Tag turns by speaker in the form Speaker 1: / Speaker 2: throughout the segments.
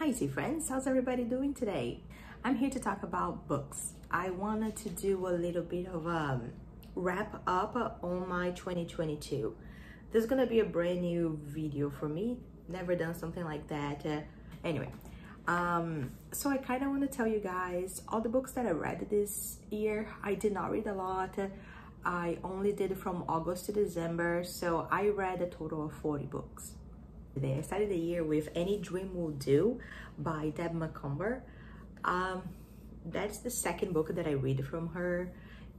Speaker 1: Hi friends, how's everybody doing today? I'm here to talk about books. I wanted to do a little bit of a wrap up on my 2022. This is gonna be a brand new video for me. Never done something like that. Anyway, so I kind of want to tell you guys all the books that I read this year. I did not read a lot. I only did it from August to December, so I read a total of 40 books. I started the year with Any Dream Will Do by Deb McComber. That's the second book that I read from her,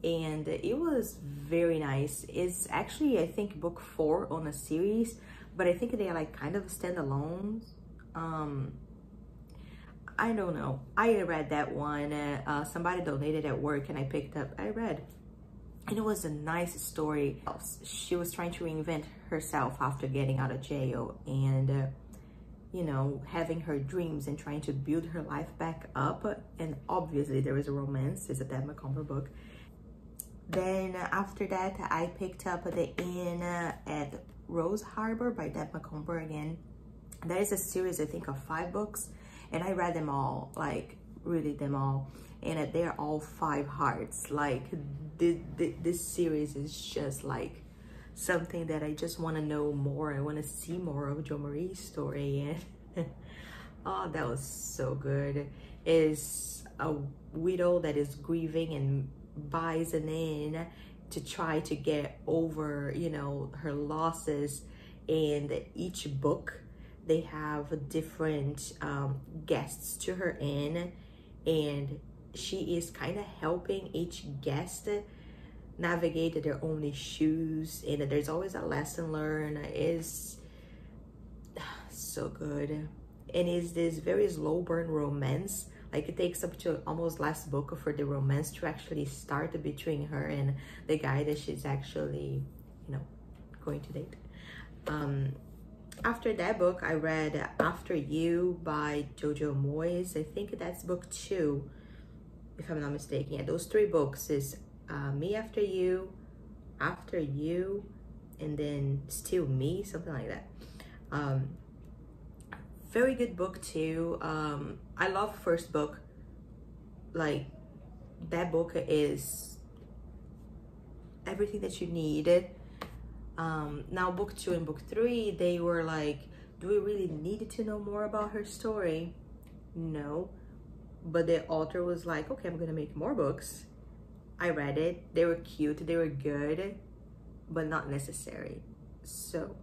Speaker 1: and it was very nice. It's actually, I think, book 4 on a series, but I think they are like kind of standalone. I don't know. I read that one. Somebody donated at work and I picked up, I read. And it was a nice story. She was trying to reinvent herself after getting out of jail and, you know, having her dreams and trying to build her life back up. And obviously there is a romance. It's a Deb McComber book. Then after that, I picked up The Inn at Rose Harbor by Deb McComber again. That is a series, I think, of 5 books. And I read them all, like really them all. And they're all 5 hearts. Like this series is just like something that I just want to know more. I want to see more of Jo Marie's story. And oh, that was so good. Is a widow that is grieving and buys an inn to try to get over, you know, her losses. And each book, they have different guests to her inn, and she is kind of helping each guest navigate their own issues, and there's always a lesson learned. It's so good, and it's this very slow burn romance. Like it takes up to almost last book for the romance to actually start between her and the guy that she's actually, you know, going to date. After that book, I read After You by Jojo Moyes. I think that's book 2, if I'm not mistaken. Yeah, those 3 books is Me After You, and then Still Me, something like that. Very good book too. I love first book. Like that book is everything that you needed. Now book 2 and book 3, they were like, do we really need to know more about her story? No, but the author was like, okay, I'm gonna make more books. I read it, they were cute, they were good, but not necessary. So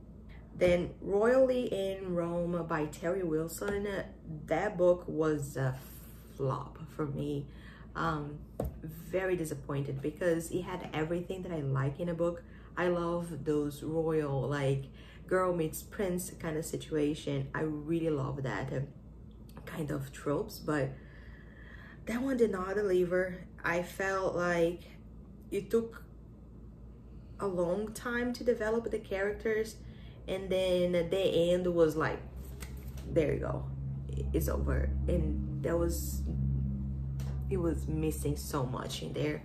Speaker 1: then Royally in Rome by Terry Wilson, that book was a flop for me. Very disappointed because it had everything that I like in a book. I love those royal, like girl meets prince kind of situation. I really love that kind of tropes, but that one did not deliver. I felt like it took a long time to develop the characters, and then the end was like, there you go, it's over. And it was missing so much in there.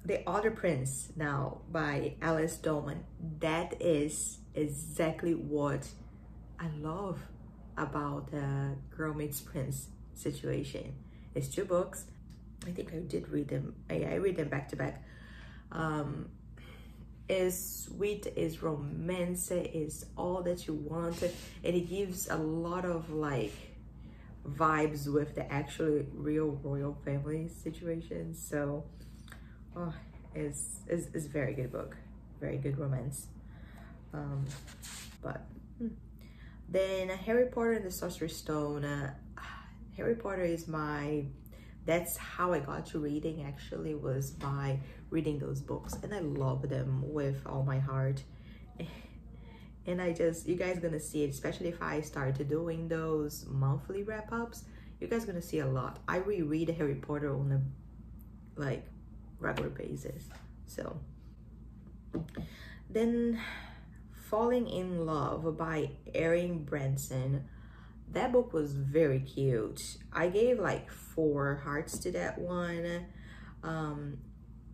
Speaker 1: The Other Prince now by Alice Dolman. That is exactly what I love about the Girl Meets Prince situation. It's 2 books. I think I did read them. I read them back to back. Is sweet, is romance, is all that you want, and it gives a lot of like vibes with the actual real royal family situation. So oh, it's very good book, very good romance. But then Harry Potter and the Sorcerer's Stone. Harry Potter is that's how I got to reading, actually, was by reading those books, and I love them with all my heart. And you guys gonna see it, especially if I start doing those monthly wrap-ups, you guys gonna see a lot. I reread Harry Potter on a like regular basis. So then Falling in Love by Erin Branson. That book was very cute. I gave like 4 hearts to that one.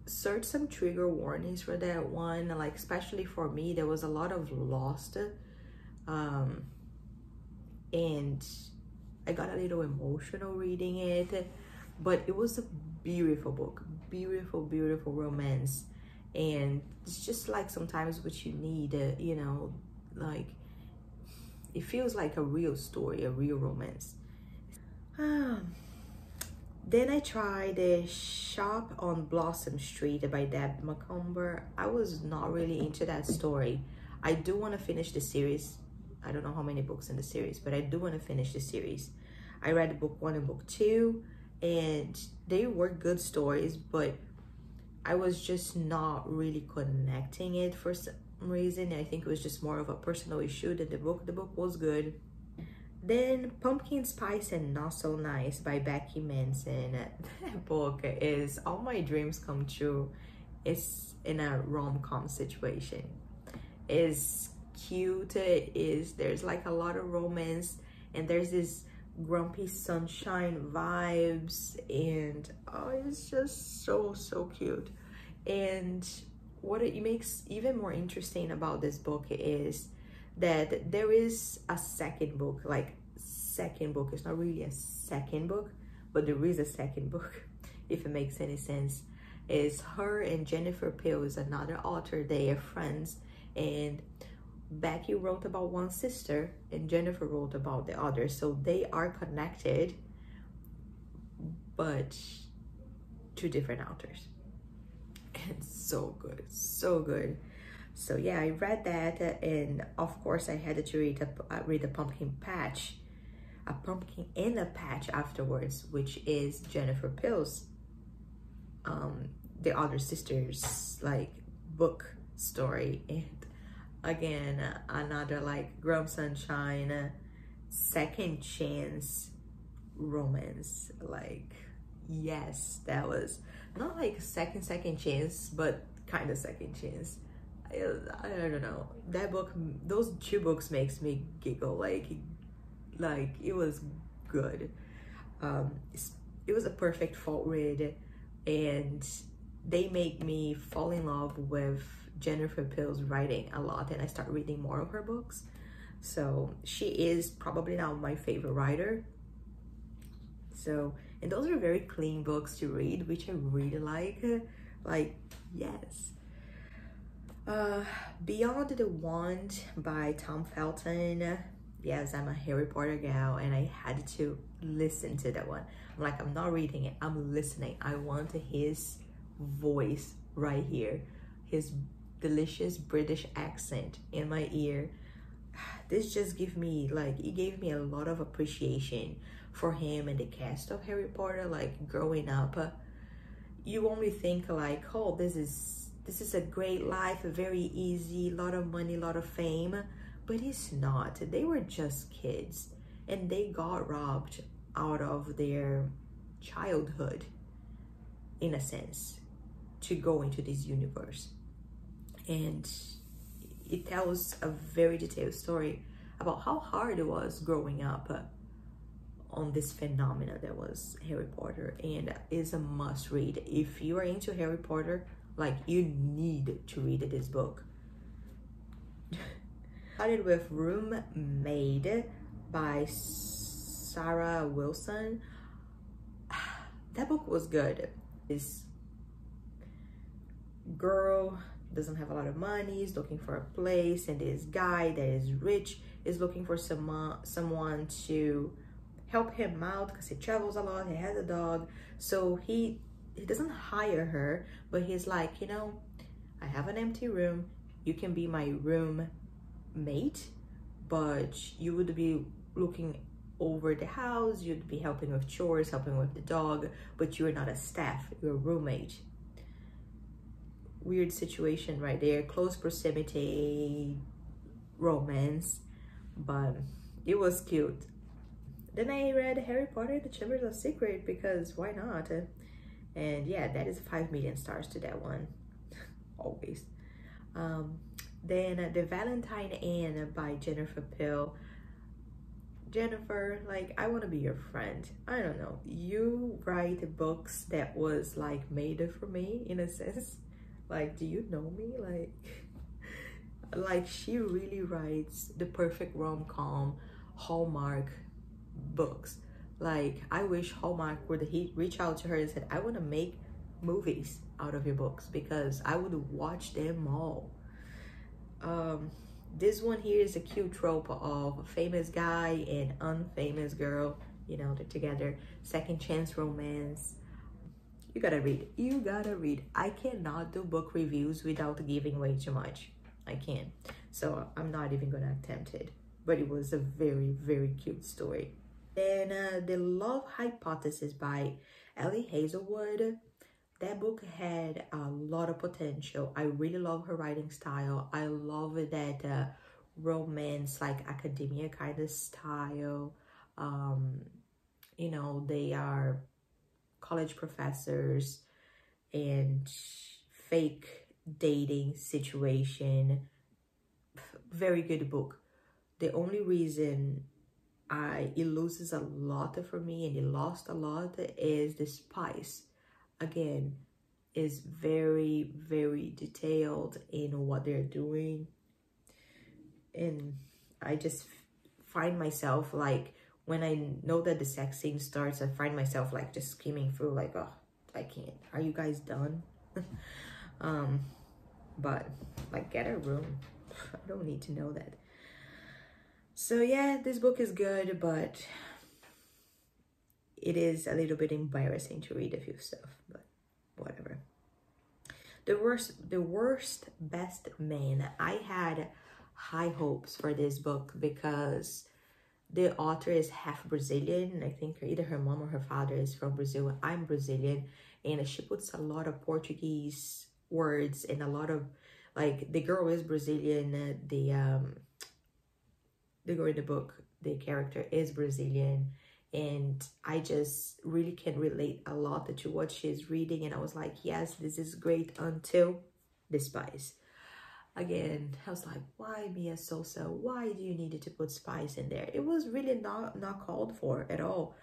Speaker 1: Search some trigger warnings for that one, like especially for me, there was a lot of lost and I got a little emotional reading it, but it was a beautiful book, beautiful, beautiful romance. And it's just like sometimes what you need, you know, like it feels like a real story, a real romance. Then I tried the Shop on Blossom Street by Deb McComber. I was not really into that story. I do want to finish the series. I don't know how many books in the series, but I do want to finish the series. I read book 1 and book 2, and they were good stories, but I was just not really connecting it for some reason. I think it was just more of a personal issue than the book. The book was good. Then Pumpkin Spice and Not So Nice by Becky Manson. That book is all my dreams come true. It's in a rom-com situation. It's cute. There's like a lot of romance, and there's this grumpy sunshine vibes, and oh, it's just so cute. And what it makes even more interesting about this book is that there is a second book. Like, second book, it's not really a second book, but there is a second book, if it makes any sense. Is her and Jennifer Pills, another author. They are friends, and Becky wrote about one sister and Jennifer wrote about the other, so they are connected, but two different authors. And so good, so good. So yeah, I read that, and of course I had to read a pumpkin in a patch afterwards, which is Jennifer Pills, the other sisters, like, book story. And again, another like Grump Sunshine, second chance romance. Like, yes, that was not like second chance, but kind of second chance. I don't know, that book, those two books makes me giggle. Like it was good. It was a perfect fall read, and they make me fall in love with Jennifer Pills writing a lot, and I start reading more of her books. So she is probably now my favorite writer. So, and those are very clean books to read, which I really like. Like, yes. Beyond the Wand by Tom Felton. Yes, I'm a Harry Potter gal, and I had to listen to that one. I'm like, I'm not reading it, I'm listening. I want his voice right here, his delicious British accent in my ear. This just gave me, like, it gave me a lot of appreciation for him and the cast of Harry Potter. Like, growing up, you only think like, oh, this is a great life, very easy, a lot of money, a lot of fame. But it's not. They were just kids, and they got robbed out of their childhood, in a sense, to go into this universe. And it tells a very detailed story about how hard it was growing up on this phenomena that was Harry Potter, and is a must read. If you are into Harry Potter, like, you need to read this book. Started with Roommate by Sarah Wilson. That book was good. This girl doesn't have a lot of money, is looking for a place, and this guy that is rich is looking for someone to help him out because he travels a lot, he has a dog. So he doesn't hire her, but he's like, you know, I have an empty room, you can be my roommate, but you would be looking over the house, you'd be helping with chores, helping with the dog, but you're not a staff, you're a roommate. Weird situation right there, close proximity romance, but it was cute. Then I read Harry Potter The Chambers of Secret, because why not? And yeah, that is 5 million stars to that one. Always. Then The Valentine Anne by Jennifer Pill. Jennifer, like, I want to be your friend. I don't know, you write books that was like made for me, in a sense. Like, do you know me? Like she really writes the perfect rom-com, Hallmark books. Like, I wish Hallmark would reach out to her and said, I want to make movies out of your books, because I would watch them all. This one here is a cute trope of a famous guy and unfamous girl. You know, they're together. Second chance romance. You gotta read. You gotta read. I cannot do book reviews without giving away too much. I can't. So I'm not even gonna attempt it. But it was a very, very cute story. Then The Love Hypothesis by Ellie Hazelwood. That book had a lot of potential. I really love her writing style. I love that romance, like academia kind of style. You know, they are college professors and fake dating situation. Very good book. The only reason it loses a lot for me, and it lost a lot, is the spice. Again, is very, very detailed in what they're doing. And I just find myself, like, when I know that the sex scene starts, I find myself like just skimming through, like, oh, I can't. Are you guys done? But like, get a room. I don't need to know that. So yeah, this book is good, but it is a little bit embarrassing to read a few stuff, but whatever. The worst best man. I had high hopes for this book because the author is half Brazilian. I think either her mom or her father is from Brazil. I'm Brazilian, and she puts a lot of Portuguese words and a lot of, like, the girl is Brazilian. The girl in the book, the character is Brazilian, and I just really can relate a lot to what she's reading. And I was like, yes, this is great, until the spice. Again, I was like, why Mia Sosa? Why do you need to put spice in there? It was really not called for at all.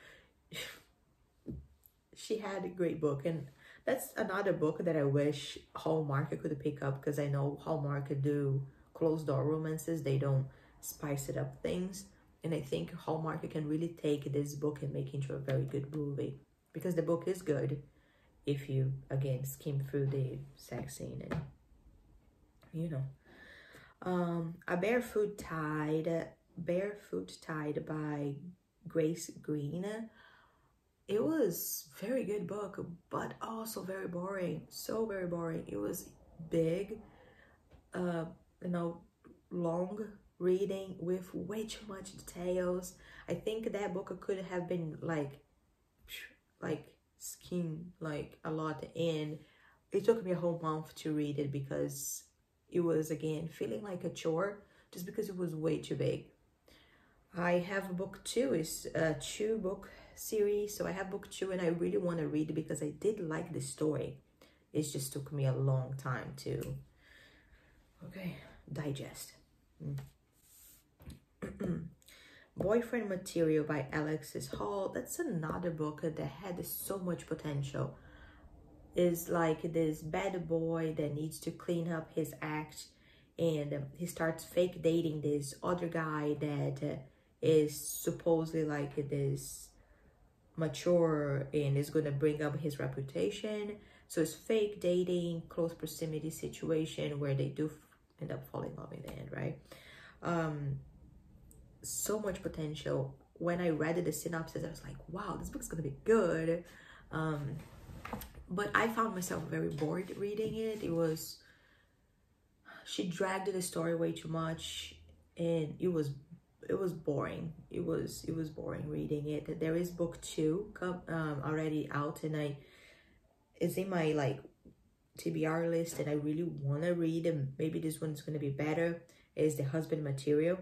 Speaker 1: She had a great book, and that's another book that I wish Hallmark could pick up, because I know Hallmark could do closed door romances. They don't spice it up things. And I think Hallmark can really take this book and make it into a very good movie, because the book is good if you, again, skim through the sex scene and, you know. A Barefoot Tide by Grace Green. It was very good book, but also very boring. So very boring. It was big, you know, long reading with way too much details. I think that book could have been like skimmed like a lot, and it took me a whole month to read it because it was, again, feeling like a chore just because it was way too big. I have book 2. It's a 2-book series, so I have book 2, and I really want to read it because I did like the story. It just took me a long time to digest. Boyfriend Material by Alexis Hall. That's another book that had so much potential. Is like this bad boy that needs to clean up his act, and he starts fake dating this other guy that is supposedly like this mature and is going to bring up his reputation. So it's fake dating, close proximity situation where they do end up falling in love in the end, right? So much potential. When I read the synopsis, I was like, wow, this book's gonna be good. But I found myself very bored reading it. She dragged the story way too much, and it was boring. It was boring reading it. There is book 2 already out, and it's in my like TBR list, and I really want to read, and maybe this one's going to be better. Is The Husband Material.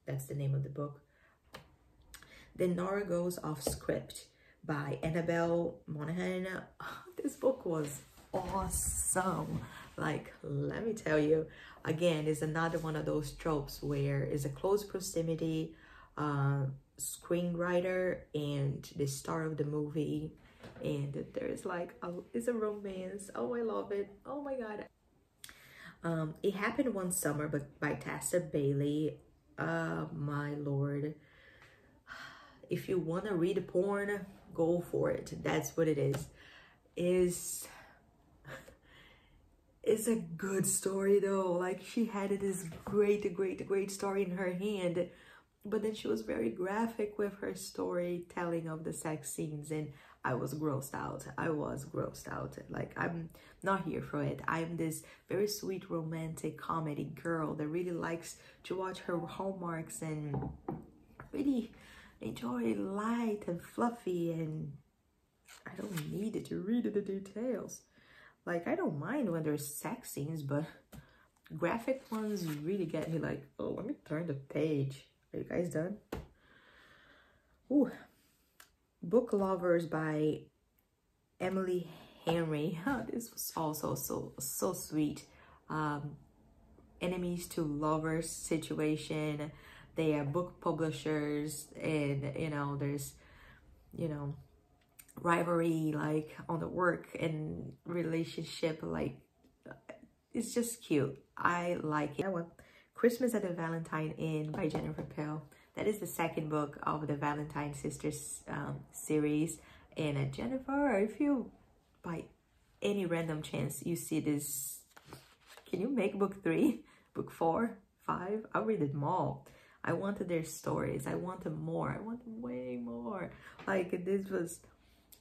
Speaker 1: That's the name of the book. Then Nora Goes Off Script by Annabelle Monaghan. This book was awesome. Like, let me tell you, again, it's another one of those tropes where it's a close proximity screenwriter and the star of the movie, and there's like it's a romance. Oh, I love it. Oh my god. It Happened One Summer by Tessa Bailey. My lord, If you want to read porn, go for it. That's what it is. It's a good story though. Like, she had this great story in her hand, but then she was very graphic with her storytelling of the sex scenes, and I was grossed out. Like, I'm not here for it. I'm this very sweet romantic comedy girl that really likes to watch her Hallmarks and really enjoy light and fluffy, and I don't need to read the details. Like, I don't mind when there's sex scenes, but graphic ones really get me like, oh, let me turn the page. Are you guys done? Ooh. Book Lovers by Emily Henry. This was also so sweet. Enemies to lovers situation. They are book publishers, and you know, there's, you know, rivalry like on the work and relationship. Like, it's just cute. I like it. I want Christmas at the Valentine Inn by Jennifer Pell. That is the second book of the Valentine Sisters series. And Jennifer, if you by any random chance you see this, can you make book 3, book 4, 5? I'll read them all. I wanted their stories. I wanted more. I wanted way more. Like, this was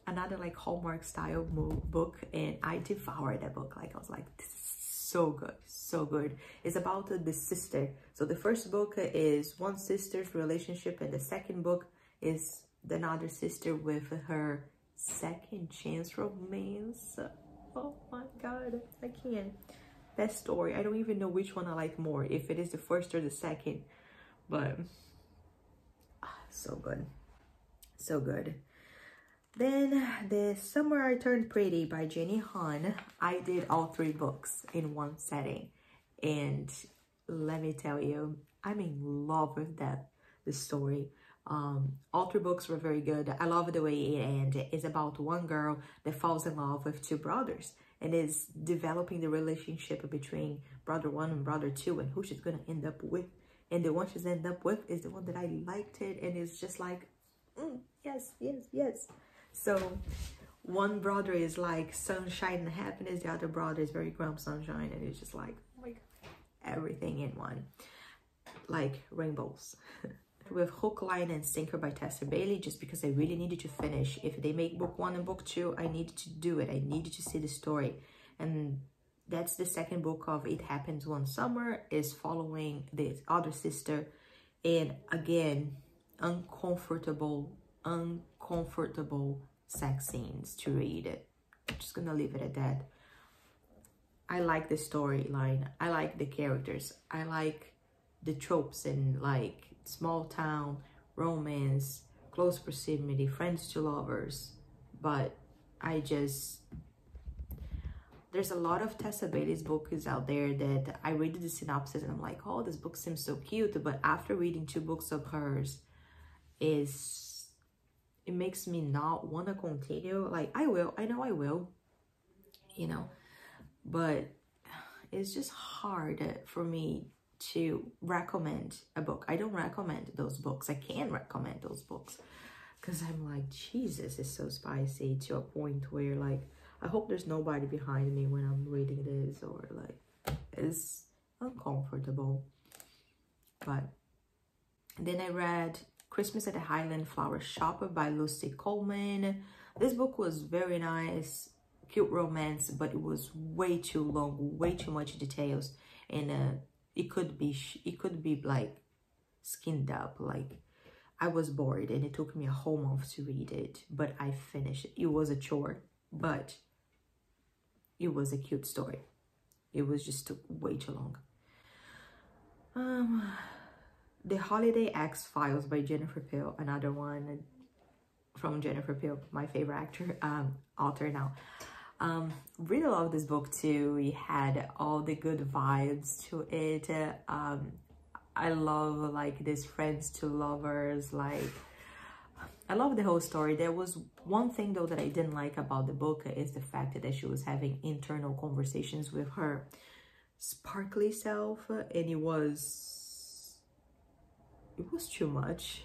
Speaker 1: another like Hallmark style book, and I devoured that book. Like, I was like, this is so good. It's about the sister. So the first book is one sister's relationship, and the second book is another sister with her second chance romance. Oh my god, I can't. Best story. I don't even know which one I like more, if it is the first or the second, but so good. Then The Summer I Turned Pretty by Jenny Han. I did all 3 books in one setting, and let me tell you, I'm in love with the story. All 3 books were very good. I love the way it ended. It's about one girl that falls in love with 2 brothers and is developing the relationship between brother 1 and brother 2, and who she's gonna end up with. And the one she's ended up with is the one that I liked it, and it's just like, yes. So one brother is like sunshine and happiness, the other brother is very grump sunshine, and it's just like, oh my god, everything in one, like rainbows. With Hook, Line, and Sinker by Tessa Bailey, just because I really needed to finish. If they make book 1 and book 2, I needed to do it. I needed to see the story. And that's the second book of It Happens One Summer, is following the other sister. And again, uncomfortable sex scenes to read. I'm just gonna leave it at that. I like the storyline. I like the characters. I like the tropes in like small town romance, close proximity, friends to lovers. But there's a lot of Tessa Bailey's books out there that I read the synopsis and I'm like, oh, this book seems so cute. But after reading 2 books of hers, it makes me not want to continue. Like, I know I will, you know, but it's just hard for me to recommend a book. I don't recommend those books. I can't recommend those books because I'm like, Jesus, it's so spicy to a point where like, I hope there's nobody behind me when I'm reading this, or like, it's uncomfortable. But then I read Christmas at the Highland Flower Shop by Lucy Coleman. This book was very nice, cute romance, but it was way too long, way too much details, and it could be like skinned up. Like, I was bored, and it took me a whole month to read it, but I finished it. It was a chore, but it was a cute story. It was just took way too long. The Holiday X-Files by Jennifer Pell, another one from Jennifer Pell, my favorite author now. Really love this book too. It had all the good vibes to it. I love like this friends to lovers, like I love the whole story. There was one thing though that I didn't like about the book, is the fact that she was having internal conversations with her sparkly self, and it was too much.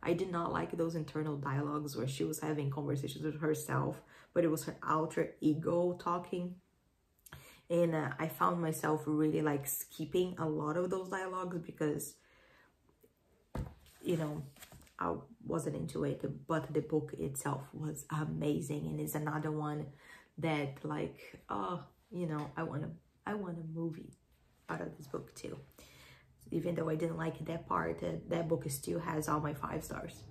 Speaker 1: I did not like those internal dialogues where she was having conversations with herself, but it was her alter ego talking. And I found myself really like skipping a lot of those dialogues because, you know, I wasn't into it, but the book itself was amazing. And it's another one that like, oh, you know, I want a movie out of this book too. Even though I didn't like that part, that book still has all my 5 stars.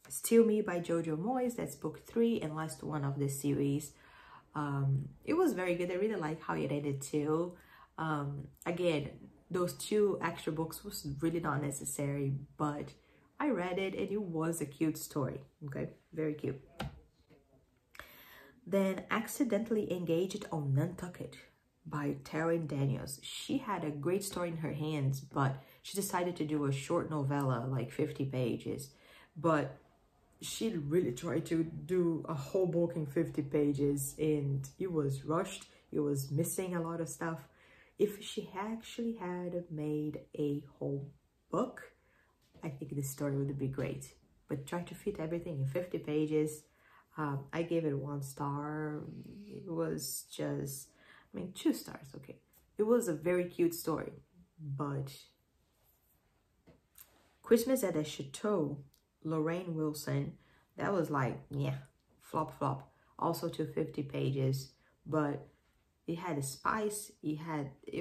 Speaker 1: Still Me by Jojo Moyes, that's book 3 and last one of this series. It was very good. I really like how it ended too. Again, those 2 extra books was really not necessary, but I read it and it was a cute story. Okay, very cute. Then Accidentally Engaged on Nantucket by Taryn Daniels. She had a great story in her hands, but she decided to do a short novella, like 50 pages. But she really tried to do a whole book in 50 pages, and it was rushed. It was missing a lot of stuff. If she actually had made a whole book, I think the story would be great. But try to fit everything in 50 pages. I gave it 1 star. It was just, I mean, 2 stars, okay. It was a very cute story, but Christmas at the Chateau, Lorraine Wilson, that was like, yeah, flop. Also 250 pages, but it had a spice.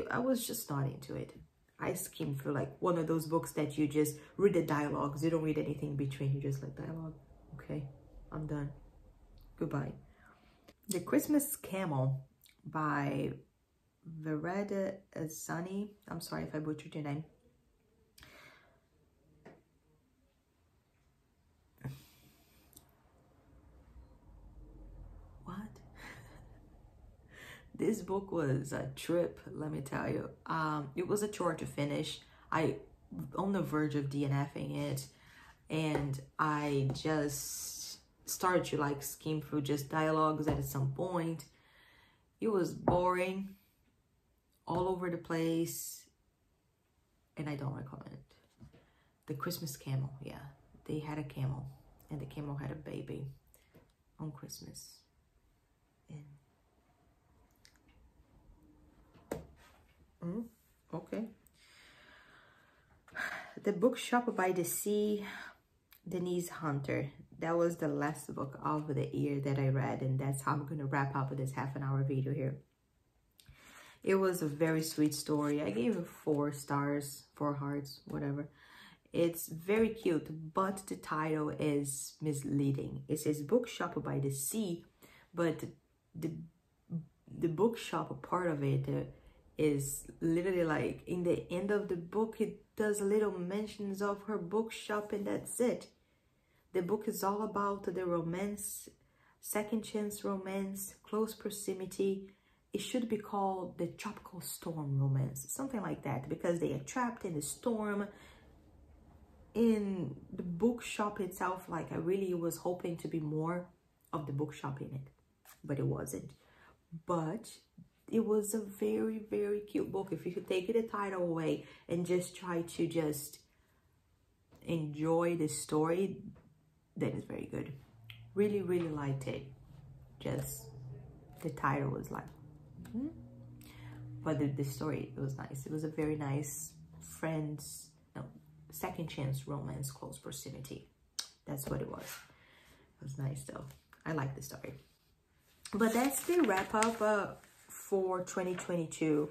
Speaker 1: I was just not into it. I skimmed through like one of those books that you just read the dialogues. You don't read anything in between. You just like dialogue. Okay, I'm done. Goodbye. The Christmas Camel by Vereda Azani. I'm sorry if I butchered your name. What? This book was a trip, let me tell you. It was a chore to finish. I on the verge of DNFing it, and I just started to like skim through just dialogues at some point. It was boring, all over the place, and I don't recommend it. The Christmas Camel, yeah. They had a camel, and the camel had a baby on Christmas. And okay. The Bookshop by the Sea, Denise Hunter. That was the last book of the year that I read, and that's how I'm going to wrap up this half-an-hour video here. It was a very sweet story. I gave it 4 stars, 4 hearts, whatever. It's very cute, but the title is misleading. It says Bookshop by the Sea, but the bookshop part of it is literally like in the end of the book, it does little mentions of her bookshop, and that's it. The book is all about the romance, second chance romance, close proximity. It should be called the tropical storm romance, something like that, because they are trapped in the storm. In the bookshop itself, like I really was hoping to be more of the bookshop in it, but it wasn't. But it was a very, very cute book. If you could take the title away and just try to just enjoy the story, then it's very good. Really, really liked it. Just the title was like, but the story, it was nice. It was a very nice second chance romance, close proximity. That's what it was. It was nice though. I like the story. But that's the wrap up for 2022.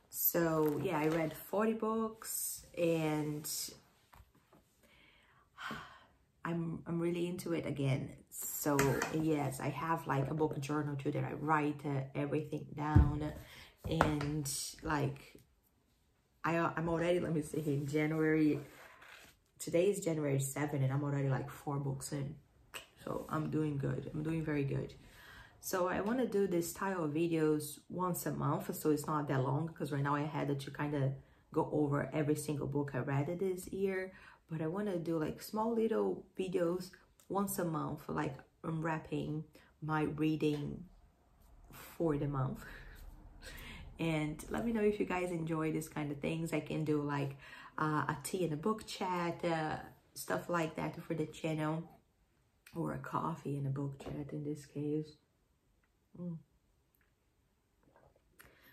Speaker 1: So yeah, I read 40 books, and I'm really into it again. So yes, I have like a book journal too that I write everything down, and like I'm already, let me see here, January. Today is January 7th, and I'm already like 4 books in. So I'm doing good. I'm doing very good. So I want to do this style of videos once a month, so it's not that long, because right now I had to kind of go over every single book I read this year. But I want to do like small little videos once a month, like unwrapping my reading for the month. And let me know if you guys enjoy this kind of things. I can do like a tea and a book chat, stuff like that for the channel, or a coffee and a book chat in this case.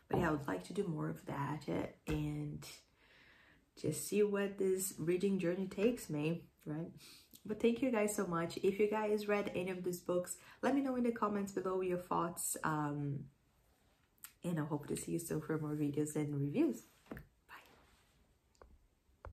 Speaker 1: But yeah, I would like to do more of that and just see what this reading journey takes me, right? But thank you guys so much. If you guys read any of these books, let me know in the comments below your thoughts. And I hope to see you soon for more videos and reviews.